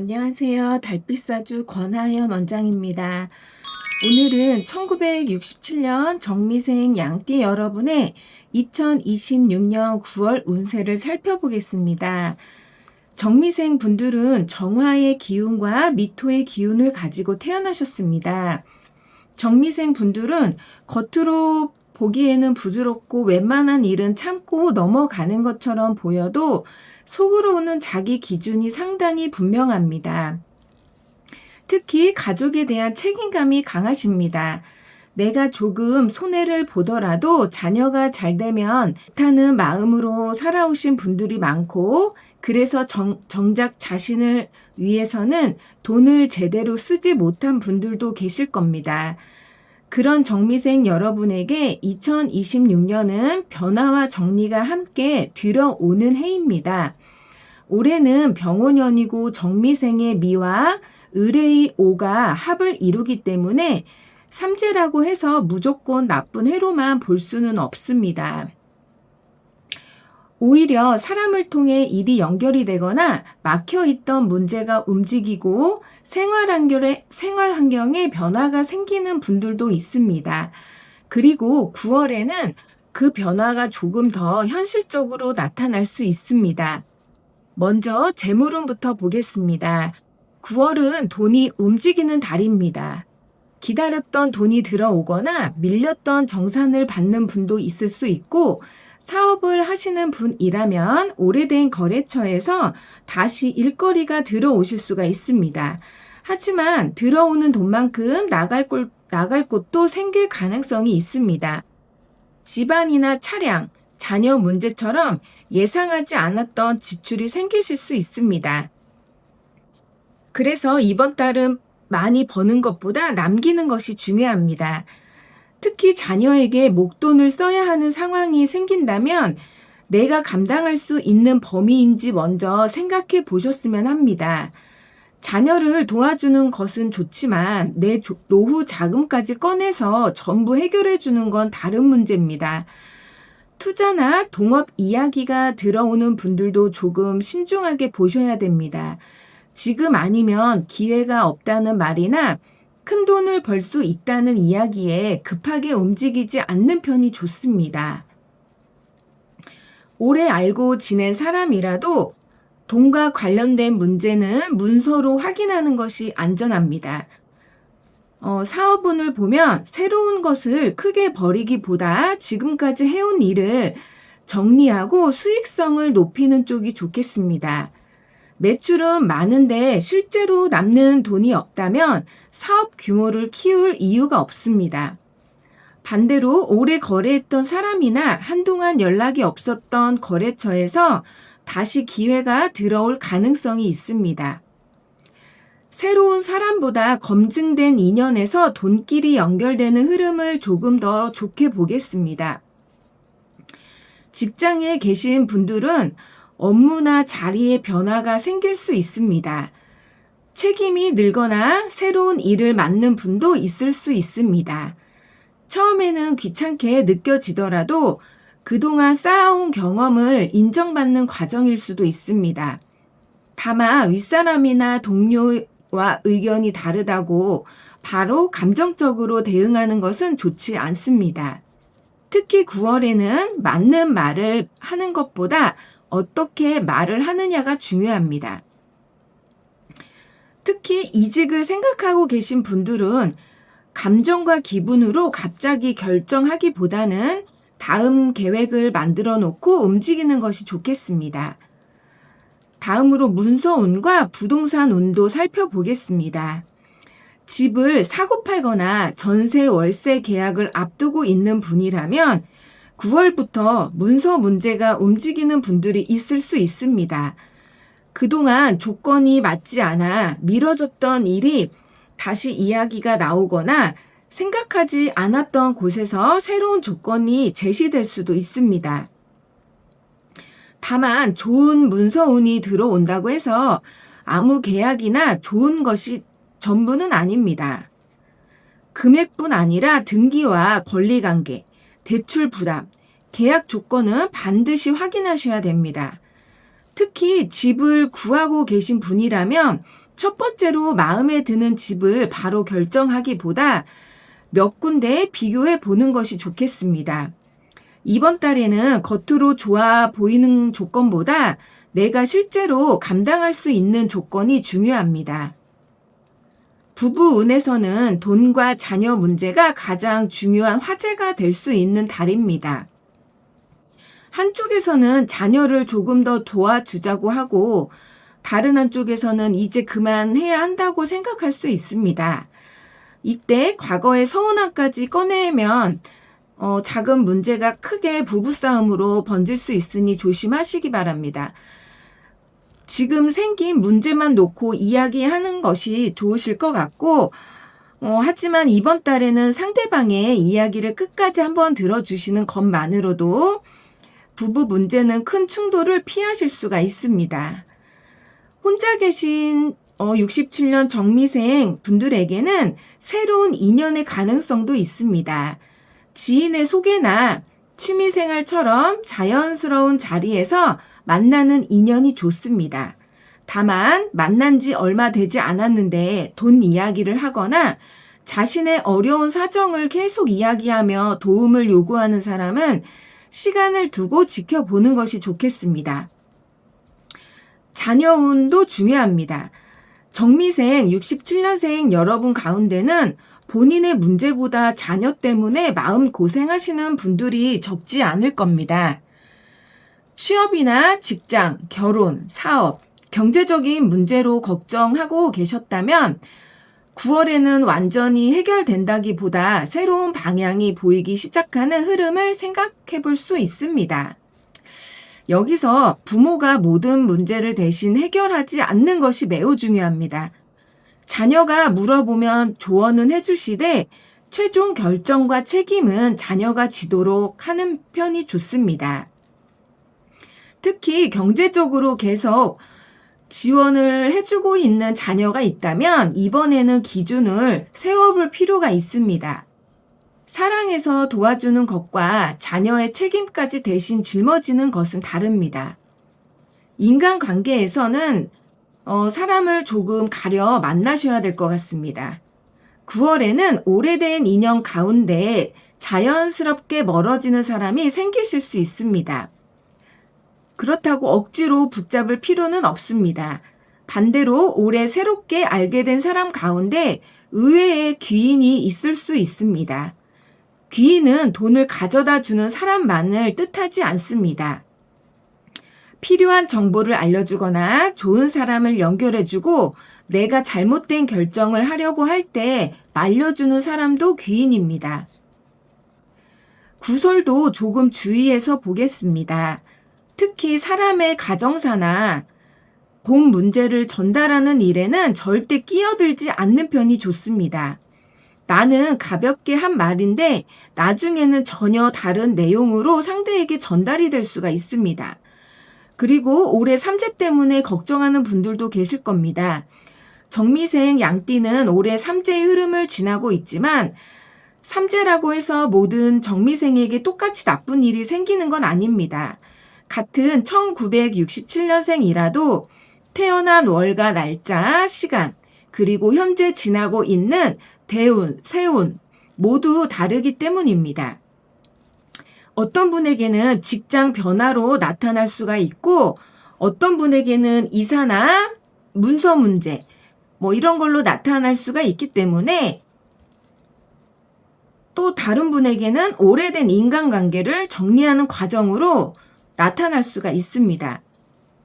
안녕하세요. 달빛사주 권하연 원장입니다. 오늘은 1967년 정미생 양띠 여러분의 2026년 9월 운세를 살펴보겠습니다. 정미생 분들은 정화의 기운과 미토의 기운을 가지고 태어나셨습니다. 정미생 분들은 겉으로 보기에는 부드럽고 웬만한 일은 참고 넘어가는 것처럼 보여도 속으로는 자기 기준이 상당히 분명합니다. 특히 가족에 대한 책임감이 강하십니다. 내가 조금 손해를 보더라도 자녀가 잘 되면 좋다는 마음으로 살아오신 분들이 많고, 그래서 정작 자신을 위해서는 돈을 제대로 쓰지 못한 분들도 계실 겁니다. 그런 정미생 여러분에게 2026년은 변화와 정리가 함께 들어오는 해입니다. 올해는 병원년이고 정미생의 미와 을의 오가 합을 이루기 때문에 삼재라고 해서 무조건 나쁜 해로만 볼 수는 없습니다. 오히려 사람을 통해 일이 연결이 되거나 막혀있던 문제가 움직이고 생활 환경에 변화가 생기는 분들도 있습니다. 그리고 9월에는 그 변화가 조금 더 현실적으로 나타날 수 있습니다. 먼저 재물운부터 보겠습니다. 9월은 돈이 움직이는 달입니다. 기다렸던 돈이 들어오거나 밀렸던 정산을 받는 분도 있을 수 있고, 사업을 하시는 분이라면 오래된 거래처에서 다시 일거리가 들어오실 수가 있습니다. 하지만 들어오는 돈만큼 나갈 곳도 생길 가능성이 있습니다. 집안이나 차량, 자녀 문제처럼 예상하지 않았던 지출이 생기실 수 있습니다. 그래서 이번 달은 많이 버는 것보다 남기는 것이 중요합니다. 특히 자녀에게 목돈을 써야 하는 상황이 생긴다면 내가 감당할 수 있는 범위인지 먼저 생각해 보셨으면 합니다. 자녀를 도와주는 것은 좋지만 내 노후 자금까지 꺼내서 전부 해결해 주는 건 다른 문제입니다. 투자나 동업 이야기가 들어오는 분들도 조금 신중하게 보셔야 됩니다. 지금 아니면 기회가 없다는 말이나 큰 돈을 벌 수 있다는 이야기에 급하게 움직이지 않는 편이 좋습니다. 오래 알고 지낸 사람이라도 돈과 관련된 문제는 문서로 확인하는 것이 안전합니다. 사업운을 보면 새로운 것을 크게 벌이기보다 지금까지 해온 일을 정리하고 수익성을 높이는 쪽이 좋겠습니다. 매출은 많은데 실제로 남는 돈이 없다면 사업 규모를 키울 이유가 없습니다. 반대로 오래 거래했던 사람이나 한동안 연락이 없었던 거래처에서 다시 기회가 들어올 가능성이 있습니다. 새로운 사람보다 검증된 인연에서 돈끼리 연결되는 흐름을 조금 더 좋게 보겠습니다. 직장에 계신 분들은 업무나 자리에 변화가 생길 수 있습니다. 책임이 늘거나 새로운 일을 맡는 분도 있을 수 있습니다. 처음에는 귀찮게 느껴지더라도 그동안 쌓아온 경험을 인정받는 과정일 수도 있습니다. 다만 윗사람이나 동료와 의견이 다르다고 바로 감정적으로 대응하는 것은 좋지 않습니다. 특히 9월에는 맞는 말을 하는 것보다 어떻게 말을 하느냐가 중요합니다. 특히 이직을 생각하고 계신 분들은 감정과 기분으로 갑자기 결정하기보다는 다음 계획을 만들어 놓고 움직이는 것이 좋겠습니다. 다음으로 문서운과 부동산 운도 살펴보겠습니다. 집을 사고 팔거나 전세 월세 계약을 앞두고 있는 분이라면 9월부터 문서 문제가 움직이는 분들이 있을 수 있습니다. 그동안 조건이 맞지 않아 미뤄졌던 일이 다시 이야기가 나오거나 생각하지 않았던 곳에서 새로운 조건이 제시될 수도 있습니다. 다만 좋은 문서운이 들어온다고 해서 아무 계약이나 좋은 것이 전부는 아닙니다. 금액뿐 아니라 등기와 권리관계, 대출 부담, 계약 조건은 반드시 확인하셔야 됩니다. 특히 집을 구하고 계신 분이라면 첫 번째로 마음에 드는 집을 바로 결정하기보다 몇 군데 비교해 보는 것이 좋겠습니다. 이번 달에는 겉으로 좋아 보이는 조건보다 내가 실제로 감당할 수 있는 조건이 중요합니다. 부부 운에서는 돈과 자녀 문제가 가장 중요한 화제가 될 수 있는 달입니다. 한쪽에서는 자녀를 조금 더 도와주자고 하고 다른 한쪽에서는 이제 그만해야 한다고 생각할 수 있습니다. 이때 과거의 서운함까지 꺼내면 작은 문제가 크게 부부싸움으로 번질 수 있으니 조심하시기 바랍니다. 지금 생긴 문제만 놓고 이야기하는 것이 좋으실 것 같고 하지만 이번 달에는 상대방의 이야기를 끝까지 한번 들어주시는 것만으로도 부부 문제는 큰 충돌을 피하실 수가 있습니다. 혼자 계신 67년 정미생 분들에게는 새로운 인연의 가능성도 있습니다. 지인의 소개나 취미생활처럼 자연스러운 자리에서 만나는 인연이 좋습니다. 다만 만난 지 얼마 되지 않았는데 돈 이야기를 하거나 자신의 어려운 사정을 계속 이야기하며 도움을 요구하는 사람은 시간을 두고 지켜보는 것이 좋겠습니다. 자녀 운도 중요합니다. 정미생 67년생 여러분 가운데는 본인의 문제보다 자녀 때문에 마음 고생하시는 분들이 적지 않을 겁니다. 취업이나 직장, 결혼, 사업, 경제적인 문제로 걱정하고 계셨다면 9월에는 완전히 해결된다기보다 새로운 방향이 보이기 시작하는 흐름을 생각해 볼 수 있습니다. 여기서 부모가 모든 문제를 대신 해결하지 않는 것이 매우 중요합니다. 자녀가 물어보면 조언은 해주시되 최종 결정과 책임은 자녀가 지도록 하는 편이 좋습니다. 특히 경제적으로 계속 지원을 해주고 있는 자녀가 있다면 이번에는 기준을 세워볼 필요가 있습니다. 사랑해서 도와주는 것과 자녀의 책임까지 대신 짊어지는 것은 다릅니다. 인간관계에서는 사람을 조금 가려 만나셔야 될 것 같습니다. 9월에는 오래된 인연 가운데 자연스럽게 멀어지는 사람이 생기실 수 있습니다. 그렇다고 억지로 붙잡을 필요는 없습니다. 반대로 올해 새롭게 알게 된 사람 가운데 의외의 귀인이 있을 수 있습니다. 귀인은 돈을 가져다 주는 사람만을 뜻하지 않습니다. 필요한 정보를 알려주거나 좋은 사람을 연결해주고 내가 잘못된 결정을 하려고 할 때 말려주는 사람도 귀인입니다. 구설도 조금 주의해서 보겠습니다. 특히 사람의 가정사나 공 문제를 전달하는 일에는 절대 끼어들지 않는 편이 좋습니다. 나는 가볍게 한 말인데 나중에는 전혀 다른 내용으로 상대에게 전달이 될 수가 있습니다. 그리고 올해 삼재 때문에 걱정하는 분들도 계실 겁니다. 정미생 양띠는 올해 삼재의 흐름을 지나고 있지만 삼재라고 해서 모든 정미생에게 똑같이 나쁜 일이 생기는 건 아닙니다. 같은 1967년생이라도 태어난 월과 날짜, 시간, 그리고 현재 지나고 있는 대운, 세운 모두 다르기 때문입니다. 어떤 분에게는 직장 변화로 나타날 수가 있고 어떤 분에게는 이사나 문서 문제 이런 걸로 나타날 수가 있기 때문에 또 다른 분에게는 오래된 인간관계를 정리하는 과정으로 나타날 수가 있습니다.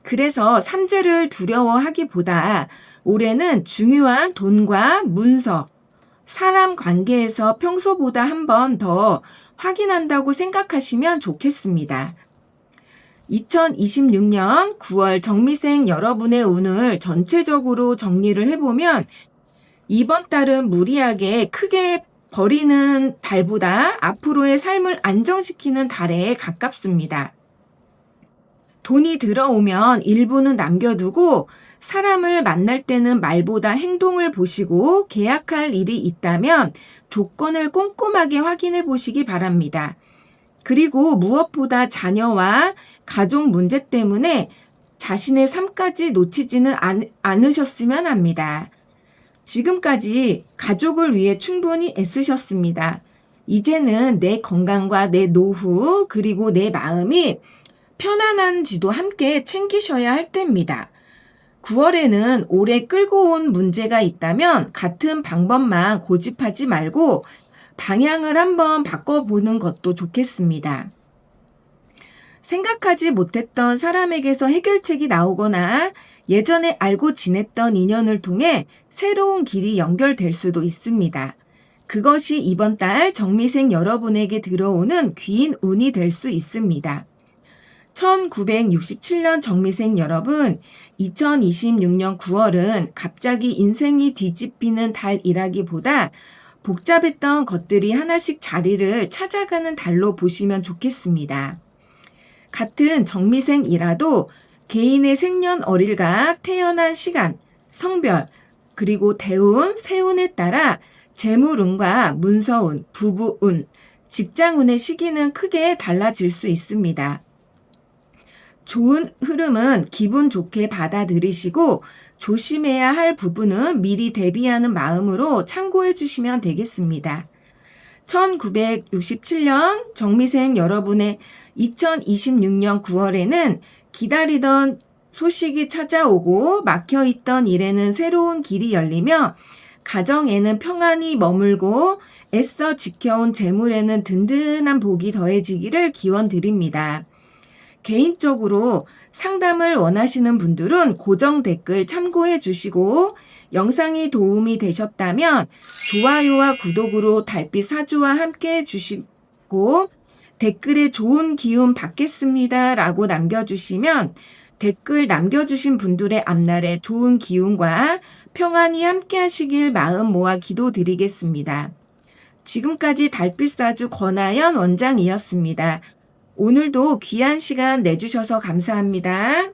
그래서 삼재를 두려워하기보다 올해는 중요한 돈과 문서, 사람 관계에서 평소보다 한 번 더 확인한다고 생각하시면 좋겠습니다. 2026년 9월 정미생 여러분의 운을 전체적으로 정리를 해보면 이번 달은 무리하게 크게 버리는 달보다 앞으로의 삶을 안정시키는 달에 가깝습니다. 돈이 들어오면 일부는 남겨두고 사람을 만날 때는 말보다 행동을 보시고 계약할 일이 있다면 조건을 꼼꼼하게 확인해 보시기 바랍니다. 그리고 무엇보다 자녀와 가족 문제 때문에 자신의 삶까지 놓치지는 않으셨으면 합니다. 지금까지 가족을 위해 충분히 애쓰셨습니다. 이제는 내 건강과 내 노후, 그리고 내 마음이 편안한지도 함께 챙기셔야 할 때입니다. 9월에는 오래 끌고 온 문제가 있다면 같은 방법만 고집하지 말고 방향을 한번 바꿔보는 것도 좋겠습니다. 생각하지 못했던 사람에게서 해결책이 나오거나 예전에 알고 지냈던 인연을 통해 새로운 길이 연결될 수도 있습니다. 그것이 이번 달 정미생 여러분에게 들어오는 귀인 운이 될 수 있습니다. 1967년 정미생 여러분, 2026년 9월은 갑자기 인생이 뒤집히는 달이라기보다 복잡했던 것들이 하나씩 자리를 찾아가는 달로 보시면 좋겠습니다. 같은 정미생이라도 개인의 생년월일과 태어난 시간, 성별, 그리고 대운, 세운에 따라 재물운과 문서운, 부부운, 직장운의 시기는 크게 달라질 수 있습니다. 좋은 흐름은 기분 좋게 받아들이시고 조심해야 할 부분은 미리 대비하는 마음으로 참고해 주시면 되겠습니다. 1967년 정미생 여러분의 2026년 9월에는 기다리던 소식이 찾아오고 막혀있던 일에는 새로운 길이 열리며 가정에는 평안이 머물고 애써 지켜온 재물에는 든든한 복이 더해지기를 기원드립니다. 개인적으로 상담을 원하시는 분들은 고정 댓글 참고해 주시고 영상이 도움이 되셨다면 좋아요와 구독으로 달빛 사주와 함께 해주시고 댓글에 좋은 기운 받겠습니다 라고 남겨주시면 댓글 남겨주신 분들의 앞날에 좋은 기운과 평안이 함께 하시길 마음 모아 기도드리겠습니다. 지금까지 달빛 사주 권하연 원장이었습니다. 오늘도 귀한 시간 내주셔서 감사합니다.